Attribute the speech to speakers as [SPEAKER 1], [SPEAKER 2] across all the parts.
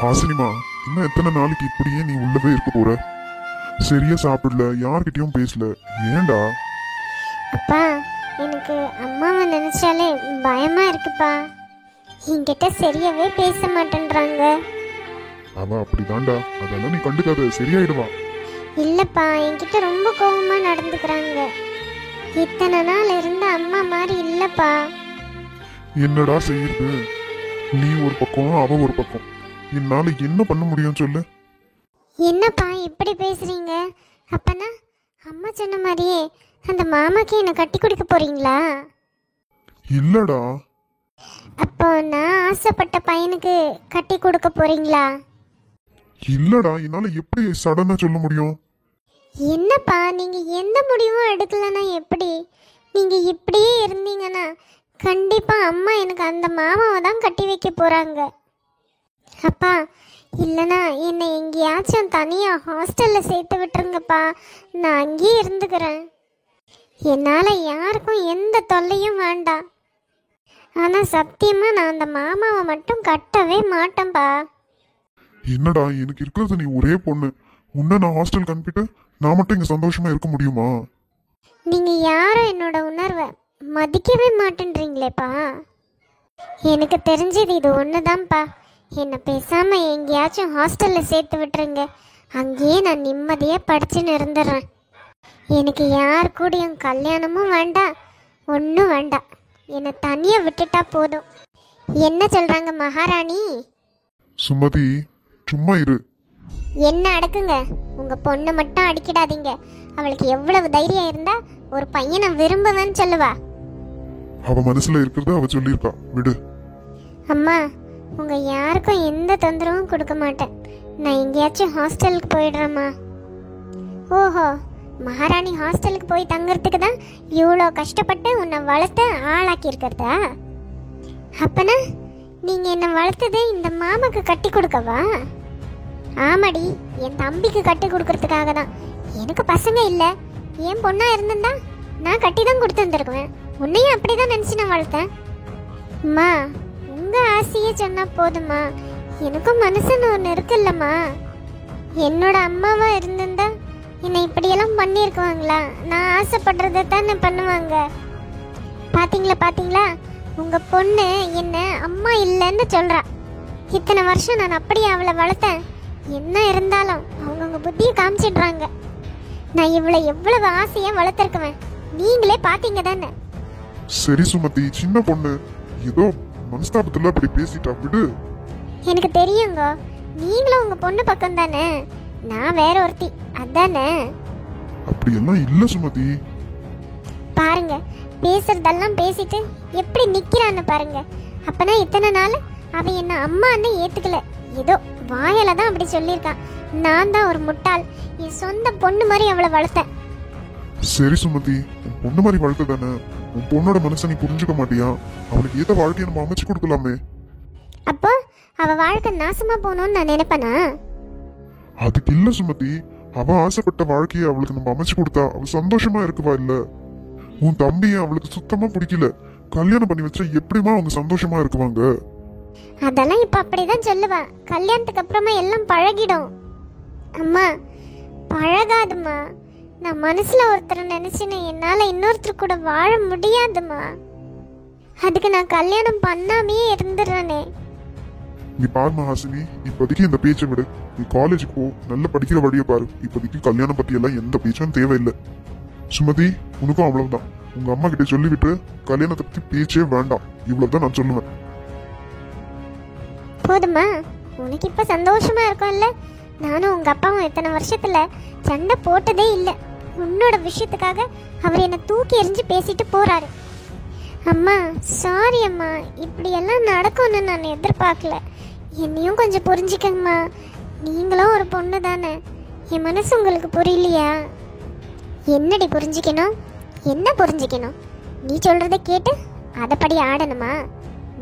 [SPEAKER 1] ஹாசினிமா, இன்னும் எத்தனை நாளைக்கு இப்படியே நீ உள்ளவே இருக்க போற? சரியா சாப்பிடல, யார்கிட்டயும் பேசல, ஏன்டா?
[SPEAKER 2] அப்பா, எனக்கு அம்மாவை நினைச்சாலே பயமா இருக்குப்பா. என்கிட்ட சரியாவே பேச மாட்டேன்றாங்க.
[SPEAKER 1] அவ அப்படிதான்டா, அதெல்லாம் நீ கண்டுக்காத, சரியாயிடுவா.
[SPEAKER 2] இல்லப்பா, என்கிட்ட ரொம்ப கோவமா நடந்துக்கிறாங்க. இத்தனை நாள் இருந்த அம்மா மாதிரி இல்லப்பா.
[SPEAKER 1] என்னடா செய்யுது? நீ ஒரு பக்கம், அவ ஒரு பக்கம். என்னால என்ன பண்ண முடியும் சொல்லு?
[SPEAKER 2] என்னப்பா இப்படி பேசுறீங்க? அப்பனா அம்மா சொன்ன மாதிரியே அந்த மாமாக்கு என்ன கட்டி கொடுக்க போறீங்களா?
[SPEAKER 1] இல்லடா.
[SPEAKER 2] அப்போ நான் ஆசைப்பட்ட பையனுக்கு கட்டி கொடுக்க போறீங்களா?
[SPEAKER 1] இல்லடா, என்னால எப்படி சடனா சொல்ல முடியும்?
[SPEAKER 2] என்னப்பா, நீங்க எந்த முடிவும் எடுக்கலன்னா எப்படி? நீங்க இப்படியே இருந்தீங்கன்னா கண்டிப்பா அம்மா எனக்கு அந்த மாமாவை தான் கட்டி வைக்க போறாங்க. அப்பா, இல்லைனா என்னை எங்கேயாச்சும் தனியா ஹாஸ்டல்ல சேர்த்து விட்டுருங்கப்பா. நான் அங்கேயே இருந்துக்கிறேன். என்னால யாருக்கும் எந்த தொல்லையும் வேண்டாம். ஆனா சத்தியமா நான் அந்த மாமாவை மட்டும் கட்டவே மாட்டேன்பா.
[SPEAKER 1] என்னடா, எனக்கு இருக்கிறது நீ ஒரே பொண்ணு. உன்னை நான் ஹாஸ்டலுக்கு அனுப்பிட்டு நான் மட்டும் இங்க சந்தோஷமா இருக்க முடியுமா?
[SPEAKER 2] நீங்க யாரும் என்னோட உணர்வை மதிக்கவே மாட்டேன்றீங்களேப்பா. எனக்கு தெரிஞ்சது இது ஒண்ணுதான்ப்பா. என்னை பேசாம எங்கேயாச்சும் ஹாஸ்டல்ல சேர்த்து விட்டுருங்க. அங்கேயே நான் நிம்மதியா படிச்சுன்னு இருந்துடுறேன். எனக்கு யார் கூடயும் கல்யாணமும் வேண்டாம், ஒன்றும் வேண்டாம். என்னை தனியா விட்டுட்டா போதும். என்ன சொல்றாங்க மகாராணி?
[SPEAKER 1] சுமதி, சும்மா இரு.
[SPEAKER 2] என்ன அடக்குங்க. உங்க பொண்ணை மட்டும் அடிக்கிடாதீங்க. அவளுக்கு எவ்வளவு தைரியம் இருந்தா ஒரு பையனை விரும்புவேன்னு சொல்லுவா.
[SPEAKER 1] அவ மனசுல இருக்கிறத அவ சொல்லியிருக்கா, விடு.
[SPEAKER 2] அம்மா, உங்க யாருக்கும் எந்த தொந்தரவும் கொடுக்க மாட்டேன். நான் எங்கேயாச்சும் ஹாஸ்டலுக்கு போயிடுறேம்மா. ஓஹோ, மகாராணி ஹாஸ்டலுக்கு போய் தங்கறதுக்கு தான் இவ்வளோ கஷ்டப்பட்டு உன்னை வளர்த்து ஆளாக்கி இருக்கிறதா? அப்பனா நீங்க என்ன வளர்த்தது இந்த மாமாக்கு கட்டி கொடுக்கவா? ஆமாடி, என் தம்பிக்கு கட்டி கொடுக்கறதுக்காக தான். எனக்கு பசங்க இல்லை. என் பொண்ணா இருந்திருந்தா நான் கட்டி தான் கொடுத்து வந்துருக்குவேன். உன்னையும் அப்படிதான் நினைச்சு நான் வளர்த்தேன். அம்மா, உங்க ஆசையே சொன்னா போதுமா? எனக்கும் மனசுன்னு ஒன்று இருக்குல்லம்மா. என்னோட அம்மாவா இருந்திருந்தா என்னை இப்படியெல்லாம் பண்ணியிருக்குவாங்களா? நான் ஆசைப்படுறத தானே பண்ணுவாங்க. பாத்தீங்களா பாத்தீங்களா, உங்க பொண்ணு என்ன அம்மா இல்லைன்னு சொல்றா. இத்தனை வருஷம் நான் அப்படியே அவளை வளர்த்தேன். என்ன இருந்தாலும் அவங்கவுங்க புத்தியை காமிச்சிடுறாங்க. நான் இவளை எவ்வளவு ஆசையா வளர்த்திருக்குவேன், நீங்களே பாத்தீங்க தானே.
[SPEAKER 1] சரி சுமதி, சின்ன பொண்ணு ஏதோ மனஸ்தாபத்துல அப்படி பேசிட்டா, விடு.
[SPEAKER 2] எனக்கு தெரியுங்க, நீங்களும் உங்க பொண்ணு பக்கம் தானே. நான் வேற ஒருத்தி, அதானே.
[SPEAKER 1] அப்படியெல்லாம் இல்ல சுமதி.
[SPEAKER 2] பாருங்க, பேசுறதெல்லாம் பேசிட்டு எப்படி நிக்கிறான்னு பாருங்க. அப்பனா இத்தனை நாள் அவ என்ன அம்மான்னு ஏத்துக்கல, ஏதோ வாயில தான் அப்படி சொல்லியிருக்கான். நான் தான் ஒரு முட்டாள். என் சொந்த பொண்ணு மாதிரி அவளை வளர்த்தேன்.
[SPEAKER 1] சரி சுமதி, உன் பொண்ணு மாதிரி வளர்த்த தானே. உன் பொண்ணோட மனசை நீ புரிஞ்சுக்க மாட்டியா? அவளுக்கு ஏத்த வாழ்க்கையை நம்ம அமைச்சு கொடுக்கலாமே.
[SPEAKER 2] அப்போ அவ வாழ்க்கை நாசமா போகணும்னு நான் நினைப்பேனா?
[SPEAKER 1] அதுக்கு இல்ல சுமதி, அவ ஆசைப்பட்ட வாழ்க்கையை அவளுக்கு நம்ம அமைச்சு கொடுத்தா அவ சந்தோஷமா இருக்குவா? இல்ல, உன் தம்பியை அவளுக்கு சுத்தமா பிடிக்கல, கல்யாணம் பண்ணி வச்சா எப்படிமா அவங்க சந்தோஷமா இருக்குவாங்க?
[SPEAKER 2] அதெல்லாம் இப்ப அப்படிதான் சொல்லுவா. கல்யாணத்துக்கு அப்புறமா எல்லாம் பழகிடும். அம்மா, பழகாதுமா. நான் மனசுல ஒருத்தரை நினைச்சுன்னு என்னால இன்னொருத்தர் கூட வாழ முடியாதுமா. அதுக்கு நான் கல்யாணம் பண்ணாமையே இருந்துடுறேனே.
[SPEAKER 1] நீ பாருமா ஹாசினி, இப்போதைக்கு இந்த பேச்சை விடு. நீ காலேஜுக்கு போ, நல்ல படிக்கிற வழியை பாரு. இப்போதைக்கு கல்யாணம் பத்தி எல்லாம் எந்த பேச்சும் தேவையில்லை. சுமதி, உனக்கும் அவ்வளவுதான். உங்க அம்மா கிட்ட சொல்லிவிட்டு கல்யாணத்தை பத்தி பேச்சே வேண்டாம், இவ்வளவுதான் நான் சொல்லுவேன்.
[SPEAKER 2] போதுமா? உனக்கு இப்ப சந்தோஷமா இருக்கும்ல? நானும் உங்க அப்பாவும் இத்தனை வருஷத்துல சண்டை போட்டதே இல்லை. உன்னோட விஷயத்துக்காக அவர் என்னை தூக்கி எறிஞ்சு பேசிட்டு போறாரு. அம்மா, சாரி அம்மா, இப்படி எல்லாம் நடக்கும்னு நான் எதிர்பார்க்கல. என்னையும் கொஞ்சம் புரிஞ்சுக்கங்கம்மா. நீங்களும் ஒரு பொண்ணு தானே. என் மனசு உங்களுக்கு புரியலையா? என்னடி புரிஞ்சுக்கணும்? என்ன புரிஞ்சுக்கணும்? நீ சொல்றதை கேட்டு அதைப்படி ஆடணுமா?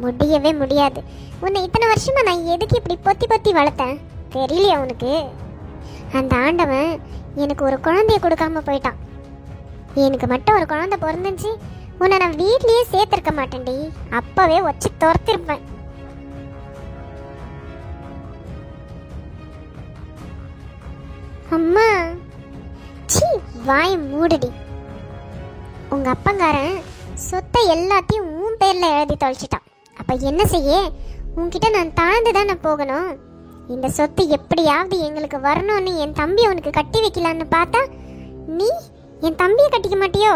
[SPEAKER 2] முடியவே முடியாது. உன்னை இத்தனை வருஷமா நான் எதுக்கு இப்படி பொத்தி பொத்தி வளர்த்தேன் தெரியலையா உனக்கு? அந்த ஆண்டவன் எனக்கு ஒரு குழந்தைய கொடுக்காம போயிட்டான். எனக்கு மட்டும் ஒரு குழந்தை பிறந்துச்சு, உன்னை நான் வீட்லயே சேர்த்திருக்க மாட்டேன்டி. அப்பவே வச்சு துரத்திருப்பேன். அம்மா சீ, வாய் மூடுடி. உங்க அப்பங்காரன் சொத்தை எல்லாத்தையும் உன் பேர்ல எழுதி தொலைச்சிட்டான். அப்ப என்ன செய்ய? உன்கிட்ட நான் தாழ்ந்து தானே போகணும். இந்த சொத்து எப்படியாவது எங்களுக்கு வரணும்னு என் தம்பி உனக்கு கட்டி வைக்கலான்னு பார்த்தா நீ என் தம்பியை கட்டிக்க மாட்டியோ?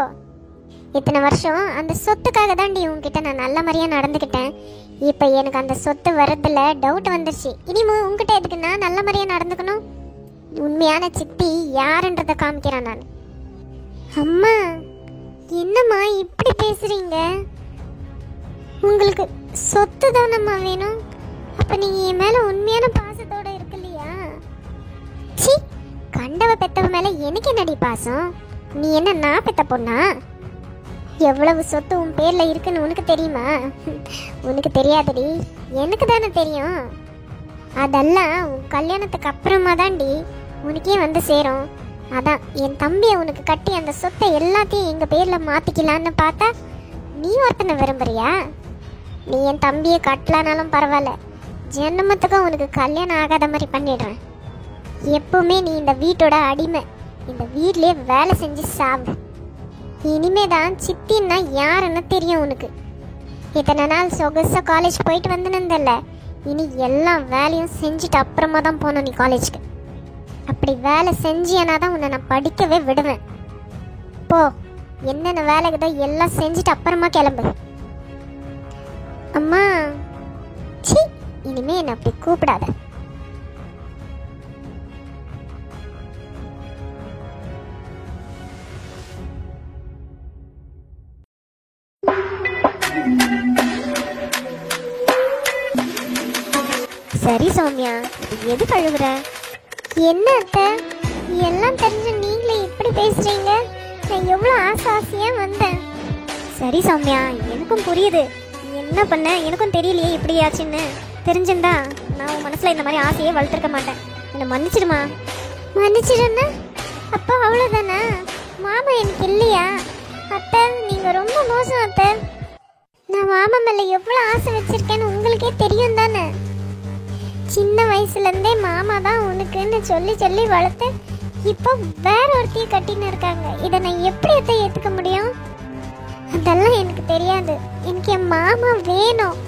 [SPEAKER 2] இத்தனை வருஷம் அந்த சொத்துக்காக தாண்டி உன்கிட்ட நான் நல்ல மாதிரியா நடந்துக்கிட்டேன். இப்போ எனக்கு அந்த சொத்து வரதுல டவுட் வந்துருச்சு. இனிமே உன்கிட்ட எதுக்கு நான் நல்ல மாதிரியா நடந்துக்கணும்? உண்மையான சித்தி யாருன்றத காமிக்கிறேன் நான். அம்மா என்னம்மா இப்படி பேசுறீங்க? உங்களுக்கு சொத்து தானம்மா வேணும். அப்ப நீங்க என் மேல உண்மையான பாசத்தோட இருக்கு இல்லையா? சி, கண்டவ பெத்தவ மேல எனக்கு என்னடி பாசம்? நீ என்ன நான் பெத்த பொண்ணா? எவ்வளவு சொத்து உன் பேர்ல இருக்குன்னு உனக்கு தெரியுமா? உனக்கு தெரியாதடி, எனக்கு தானே தெரியும். அதெல்லாம் உன் கல்யாணத்துக்கு அப்புறமா தாண்டி உனக்கே வந்து சேரும். அதான் என் தம்பியை உனக்கு கட்டி அந்த சொத்தை எல்லாத்தையும் எங்க பேர்ல மாத்திக்கலான்னு பார்த்தா நீ ஒருத்தனை விரும்புறியா? நீ என் தம்பியை கட்டலானாலும் பரவாயில்ல, ஜென்மத்துக்கும் உனக்கு கல்யாணம் ஆகாத மாதிரி பண்ணிடுறேன். எப்பவுமே நீ இந்த வீட்டோட அடிமை. இந்த வீட்லயே வேலை செஞ்சு சாவு. இனிமே தான் சித்தின்னா யாருன்னு தெரியும் உனக்கு. இத்தனை நாள் சொகுசா காலேஜ் போயிட்டு வந்துனதில்ல, இனி எல்லா வேலையும் செஞ்சுட்டு அப்புறமா தான் போகணும் நீ காலேஜ்க்கு. அப்படி வேலை செஞ்சியானா தான் உன்னை நான் படிக்கவே விடுவேன். போ, என்னென்ன வேலைக்குதோ எல்லாம் செஞ்சுட்டு அப்புறமா கிளம்பு. அம்மா சி, இனிமே என்ன அப்படி கூப்பிடாத. சரி சௌமியா, எது கழுவுற? என்ன அத்தை, எல்லாம் தெரிஞ்சு நீங்களே இப்படி பேசுறீங்க? நான் எவ்வளோ ஆசையா வந்தேன். சரி சௌமியா, எனக்கும் புரியுது என்ன பண்ண, எனக்கும் தெரியலையே இப்படி ஆச்சுன்னு. தெரிஞ்சிருந்தா நான் உன் மனசுல இந்த மாதிரி ஆசையே வளர்த்துருக்க மாட்டேன். என்னை மன்னிச்சிடுமா? மன்னிச்சிடுன்னா அப்பா அவ்வளோதானே? மாமா எனக்கு இல்லையா? அத்தை நீங்க ரொம்ப மோசம் அத்தை. நான் மாமா மேல எவ்வளோ ஆசை வச்சிருக்கேன்னு உங்களுக்கே தெரியும் தானே. சின்ன வயசுலேருந்தே மாமா தான் உனக்குன்னு சொல்லி சொல்லி வளர்த்து இப்போ வேற ஒருத்தையை கட்டின்னு இருக்காங்க. இதை நான் எப்படி அத்தை ஏற்றுக்க முடியும்? அதெல்லாம் எனக்கு தெரியாது. எனக்கு என் மாமா வேணும்.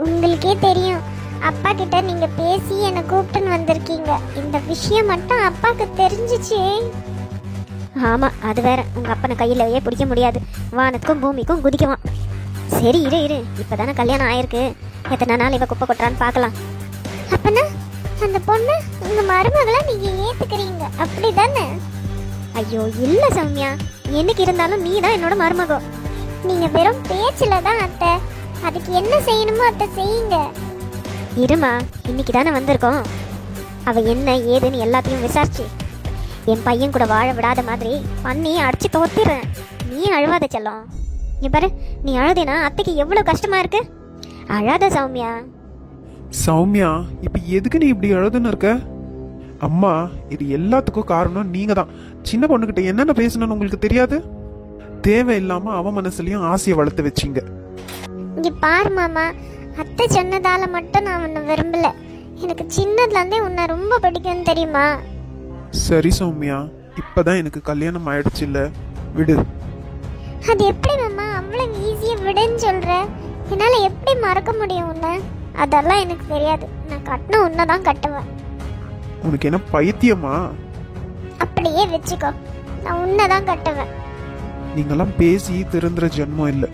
[SPEAKER 2] உங்களுக்கே தெரியும், அப்பா கிட்ட நீங்க பேசி என்னை கூப்பிட்டுன்னு வந்திருக்கீங்க. இந்த விஷயம் மட்டும் அப்பாவுக்கு தெரிஞ்சிச்சு. ஆமா, அது வேற. உங்க அப்பனை கையிலவே பிடிக்க முடியாது, வானத்துக்கும் பூமிக்கும் குதிக்குவான். சரி இரு இரு, இப்பதானே கல்யாணம் ஆயிருக்கு, எத்தனை நாள் இவ குப்பை கொட்டுறான்னு பார்க்கலாம். அப்பனா அந்த பொண்ணு உங்க மருமகளை நீங்க ஏத்துக்கிறீங்க அப்படிதானே? ஐயோ இல்ல சௌமியா, என்னைக்கு இருந்தாலும் நீ தான் என்னோட மருமகம். நீங்க வெறும் பேச்சுல தான் அத்தை. அதுக்கு என்ன செய்யணுமோ அத்தை செய்யுங்க. இருமா, இன்னைக்கு தானே வந்திருக்கோம். அவ என்ன ஏதுன்னு எல்லாத்தையும் விசாரிச்சு என் பையன் கூட வாழ விடாத மாதிரி பண்ணி அடிச்சு தோத்திடுறேன். நீ அழுவாத செல்லம். இங்க பாரு, நீ அழுதினா அத்தைக்கு எவ்வளவு கஷ்டமா இருக்கு. அழாத சௌமியா.
[SPEAKER 3] சௌமியா, இப்ப எதுக்கு நீ இப்படி அழுதுன்னு இருக்க? அம்மா, இது எல்லாத்துக்கும் காரணம் நீங்க தான். சின்ன பொண்ணுகிட்ட என்னென்ன பேசணும்னு உங்களுக்கு தெரியாது. தேவையில்லாம அவன் மனசுலயும் ஆசையை வளர்த்து வச்சிங்க.
[SPEAKER 2] இங்க பாரு மாமா, அத்தை சொன்னதால மட்டும் நான் உன்னை விரும்பல. எனக்கு சின்னதுல இருந்தே உன்னை ரொம்ப பிடிக்கும் தெரியுமா?
[SPEAKER 3] சரி சௌமியா, இப்பதான் எனக்கு கல்யாணம் ஆயிடுச்சு இல்ல, விடு.
[SPEAKER 2] அது எப்படி மாமா அவ்வளவு ஈஸியா விடுன்னு சொல்ற? என்னால எப்படி மறக்க முடியும் உன்னை? அதெல்லாம் எனக்கு தெரியாது. நான் கட்டின உன்னை தான் கட்டுவேன்.
[SPEAKER 3] உனக்கு என்ன பைத்தியமா?
[SPEAKER 2] அப்படியே வச்சுக்கோ, நான் உன்னை தான் கட்டுவேன்.
[SPEAKER 3] நீங்கெல்லாம் பேசி திருந்துற ஜென்மம் இல்ல.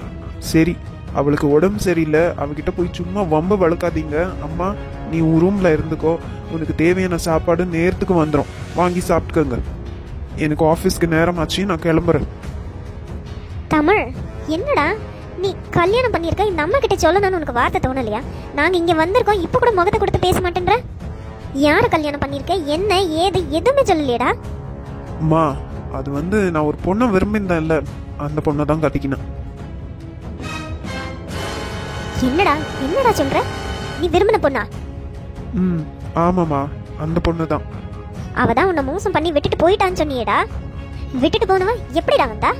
[SPEAKER 3] சரி, அவளுக்கு உடம்பு சரியில்லை, அவகிட்ட போய் சும்மா வம்ப வளர்க்காதீங்க. அம்மா, நீ உன் ரூம்ல இருந்துக்கோ. உனக்கு தேவையான சாப்பாடு நேரத்துக்கு வந்துடும், வாங்கி சாப்பிட்டுக்கங்க. எனக்கு ஆஃபீஸ்க்கு நேரம் ஆச்சு, நான் கிளம்புறேன்.
[SPEAKER 2] தமிழ், என்னடா நீ கல்யாணம் பண்ணிருக்க, இந்த அம்மா கிட்ட சொல்லணும்னு உனக்கு வார்த்தை தோணலையா? நாங்க இங்க வந்திருக்கோம், இப்ப கூட முகத்தை கொடுத்து பேச மாட்டேன்ற. யாரு கல்யாணம் பண்ணிருக்க, என்ன ஏது எதுவுமே சொல்லலையடா.
[SPEAKER 3] அம்மா, அது நான் ஒரு பொண்ணை விரும்பிந்தேன் இல்ல, அந்த பொண்ணை தான் கட்டிக்கினேன்.
[SPEAKER 2] என்னடா என்னடா சொல்ற? நீ விரும்பின பொண்ணா?
[SPEAKER 3] ஆமாம்மா, அந்த பொண்ணு தான்.
[SPEAKER 2] அவதான் உன்னை மோசம் பண்ணி விட்டுட்டு போயிட்டான்னு சொன்னியேடா. விட்டுட்டு போனவன் எப்படிடா வந்தா?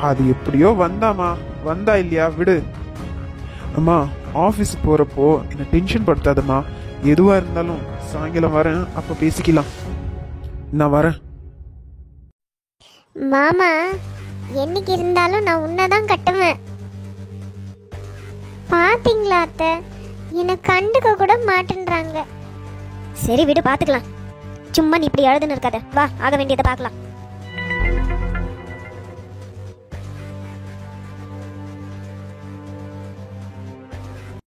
[SPEAKER 3] அது எப்படியோ வந்தாமா, வந்தா இல்லையா, விடு. அம்மா, ஆஃபீஸுக்கு போறப்போ என்ன டென்ஷன் படுத்தாதம்மா. எதுவா இருந்தாலும் சாயங்காலம் வரேன், அப்ப பேசிக்கலாம். நான் வரேன்.
[SPEAKER 2] மாமா, என்னைக்கு இருந்தாலும் நான் உன்னதான் கட்டுவேன். பாத்தீங்களா அத்தை, என்னை கண்டுக்க கூட மாட்டேன்றாங்க. சரி விடு, பாத்துக்கலாம். சும்மா நீ இப்படி எழுதுன்னு இருக்காத, வா ஆக வேண்டியதை பார்க்கலாம்.